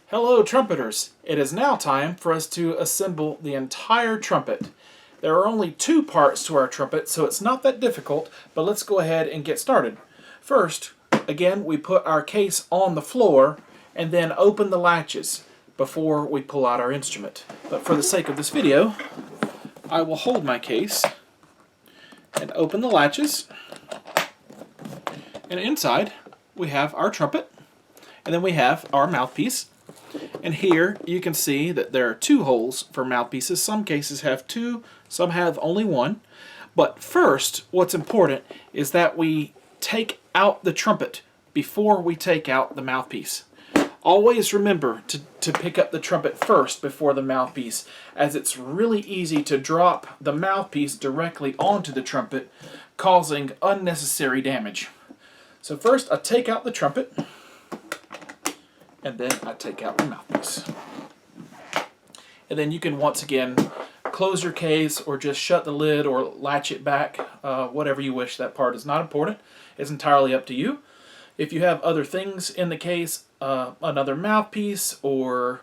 Hello trumpeters! It is now time for us to assemble the entire trumpet. There are only two parts to our trumpet, so it's not that difficult, but let's go ahead and get started. First, again, we put our case on the floor and then open the latches before we pull out our instrument. But for the sake of this video, I will hold my case and open the latches. And inside, we have our trumpet, and then we have our mouthpiece. And here you can see that there are two holes for mouthpieces. Some cases have two, some have only one. But first, what's important is that we take out the trumpet before we take out the mouthpiece. Always remember to pick up the trumpet first before the mouthpiece, as it's really easy to drop the mouthpiece directly onto the trumpet, causing unnecessary damage. So first I take out the trumpet, and then I take out the mouthpiece. And then you can once again close your case or just shut the lid or latch it back, whatever you wish. That part is not important. It's entirely up to you. If you have other things in the case, another mouthpiece or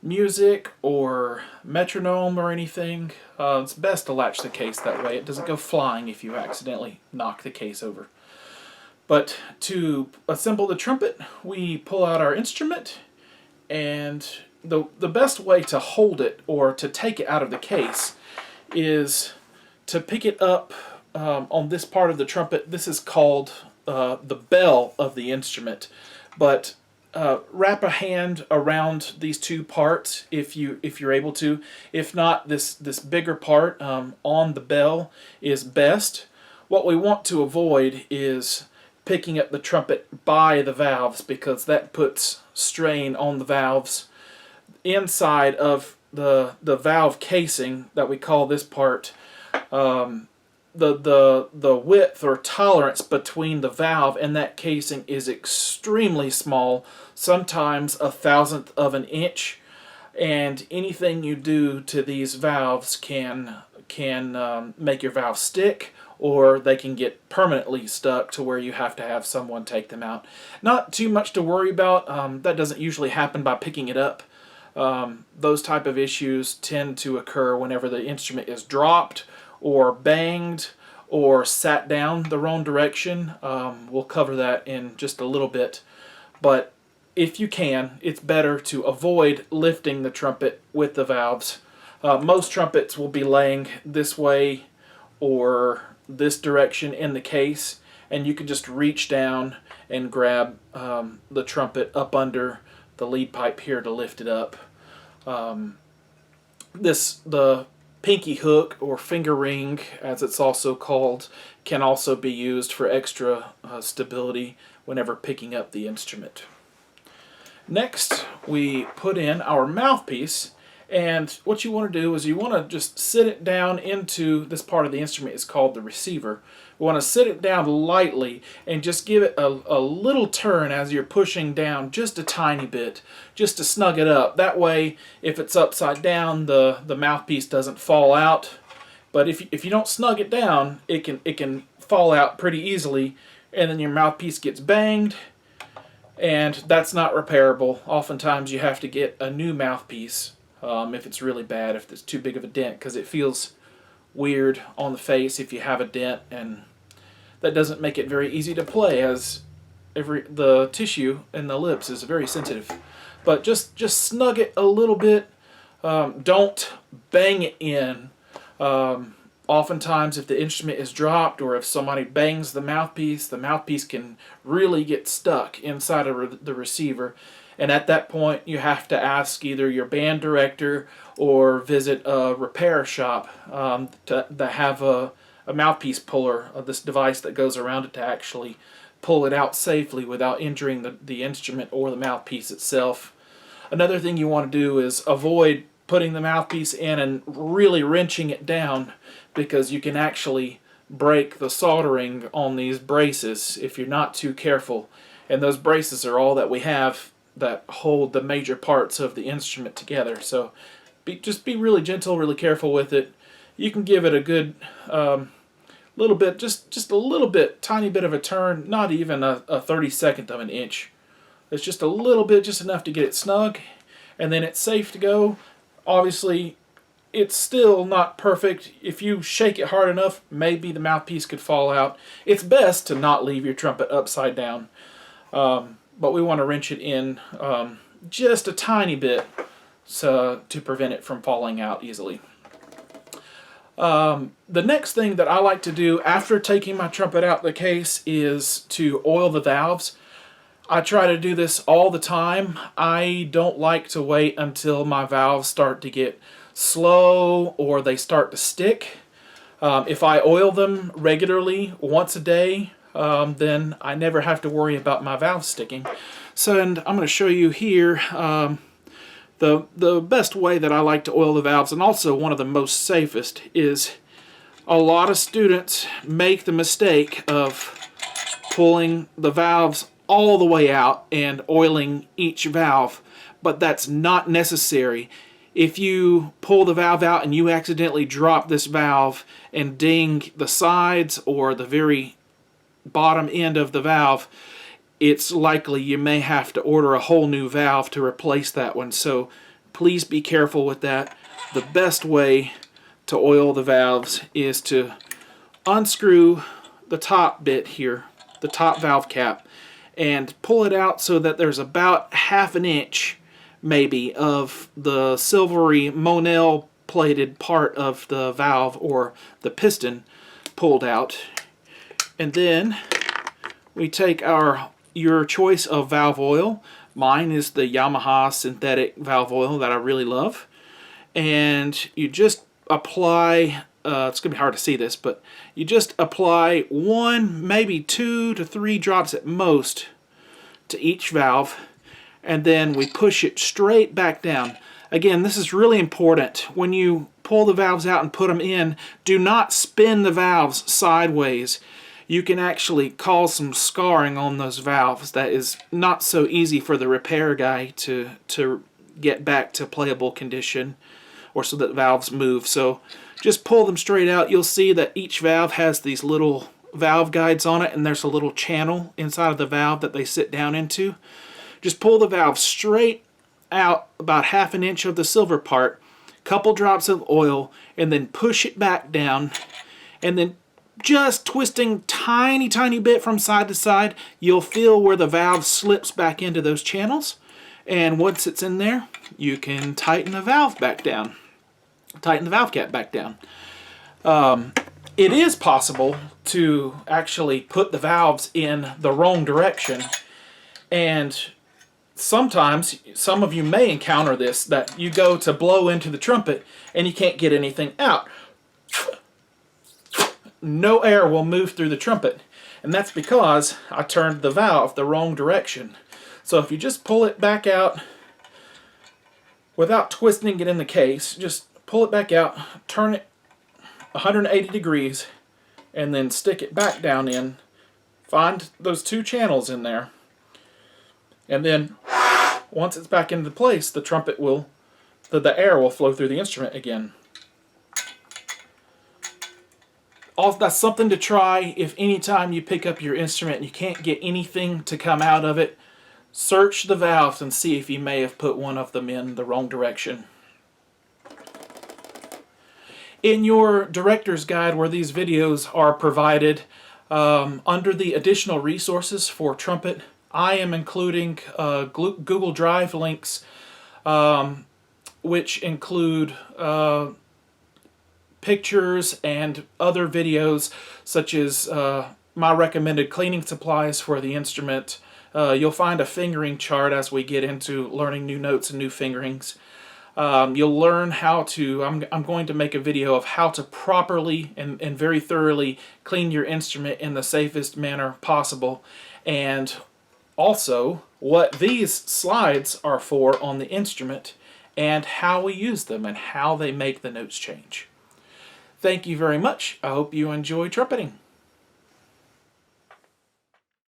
music or metronome or anything, it's best to latch the case that way. It doesn't go flying if you accidentally knock the case over. But to assemble the trumpet, we pull out our instrument, and the best way to hold it or to take it out of the case is to pick it up on this part of the trumpet. This is called the bell of the instrument. But wrap a hand around these two parts if you're able to. If not, this bigger part on the bell is best. What we want to avoid is picking up the trumpet by the valves, because that puts strain on the valves inside of the valve casing that we call this part. The width or tolerance between the valve and that casing is extremely small, sometimes 1/1000th of an inch, and anything you do to these valves can make your valve stick, or they can get permanently stuck to where you have to have someone take them out. Not too much to worry about. That doesn't usually happen by picking it up. Those type of issues tend to occur whenever the instrument is dropped or banged or sat down the wrong direction. We'll cover that in just a little bit. But if you can, it's better to avoid lifting the trumpet with the valves. Most trumpets will be laying this way or this direction in the case, and you can just reach down and grab the trumpet up under the lead pipe here to lift it up. The pinky hook or finger ring, as it's also called, can also be used for extra stability whenever picking up the instrument. Next, we put in our mouthpiece. And what you want to do is you want to just sit it down into this part of the instrument. Is called the receiver. We want to sit it down lightly and just give it a little turn as you're pushing down, just a tiny bit, just to snug it up. That way, if it's upside down, the mouthpiece doesn't fall out. But if you don't snug it down, it can fall out pretty easily, and then your mouthpiece gets banged, and that's not repairable. Oftentimes, you have to get a new mouthpiece. If it's really bad, if it's too big of a dent, because it feels weird on the face if you have a dent, and that doesn't make it very easy to play, as the tissue in the lips is very sensitive. But just snug it a little bit. Don't bang it in. Oftentimes, if the instrument is dropped or if somebody bangs the mouthpiece can really get stuck inside of the receiver. And at that point, you have to ask either your band director or visit a repair shop to have a mouthpiece puller, this device that goes around it to actually pull it out safely without injuring the instrument or the mouthpiece itself. Another thing you want to do is avoid putting the mouthpiece in and really wrenching it down, because you can actually break the soldering on these braces if you're not too careful. And those braces are all that we have that hold the major parts of the instrument together. So just be really gentle, really careful with it. You can give it a good little bit, just a little bit, tiny bit of a turn, not even a 32nd of an inch. It's just a little bit, just enough to get it snug, and then it's safe to go. Obviously, it's still not perfect. If you shake it hard enough, maybe the mouthpiece could fall out. It's best to not leave your trumpet upside down, but we want to wrench it in just a tiny bit to prevent it from falling out easily. The next thing that I like to do after taking my trumpet out the case is to oil the valves. I try to do this all the time. I don't like to wait until my valves start to get slow or they start to stick. If I oil them regularly once a day, then I never have to worry about my valves sticking. So, and I'm going to show you here the best way that I like to oil the valves, and also one of the most safest, is a lot of students make the mistake of pulling the valves all the way out and oiling each valve, but that's not necessary. If you pull the valve out and you accidentally drop this valve and ding the sides or the very bottom end of the valve, it's likely you may have to order a whole new valve to replace that one. So please be careful with that. The best way to oil the valves is to unscrew the top bit here, the top valve cap, and pull it out so that there's about ½ an inch maybe of the silvery Monel plated part of the valve or the piston pulled out. And then we take your choice of valve oil. Mine is the Yamaha synthetic valve oil that I really love. And you just apply, it's going to be hard to see this, but you just apply 1, maybe 2 to 3 drops at most to each valve, and then we push it straight back down. Again, this is really important. When you pull the valves out and put them in, do not spin the valves sideways. You can actually cause some scarring on those valves. That is not so easy for the repair guy to get back to playable condition, or so that the valves move. So just pull them straight out. You'll see that each valve has these little valve guides on it, and there's a little channel inside of the valve that they sit down into. Just pull the valve straight out about ½ an inch of the silver part, couple drops of oil, and then push it back down, and then just twisting tiny bit from side to side, you'll feel where the valve slips back into those channels, and once it's in there, you can tighten the valve back down. Tighten the valve cap back down. It is possible to actually put the valves in the wrong direction, and sometimes, some of you may encounter this, that you go to blow into the trumpet and you can't get anything out. No air will move through the trumpet, and that's because I turned the valve the wrong direction. So if you just pull it back out without twisting it in the case, just pull it back out, turn it 180 degrees, and then stick it back down in. Find those 2 channels in there, and then once it's back into place, the trumpet will, the air will flow through the instrument again. That's something to try. If anytime you pick up your instrument and you can't get anything to come out of it, search the valves and see if you may have put one of them in the wrong direction. In your director's guide, where these videos are provided, under the additional resources for trumpet, I am including Google Drive links, which include pictures and other videos, such as my recommended cleaning supplies for the instrument. You'll find a fingering chart as we get into learning new notes and new fingerings. You'll learn how to, I'm going to make a video of how to properly and very thoroughly clean your instrument in the safest manner possible, and also what these slides are for on the instrument and how we use them and how they make the notes change. Thank you very much. I hope you enjoy trumpeting.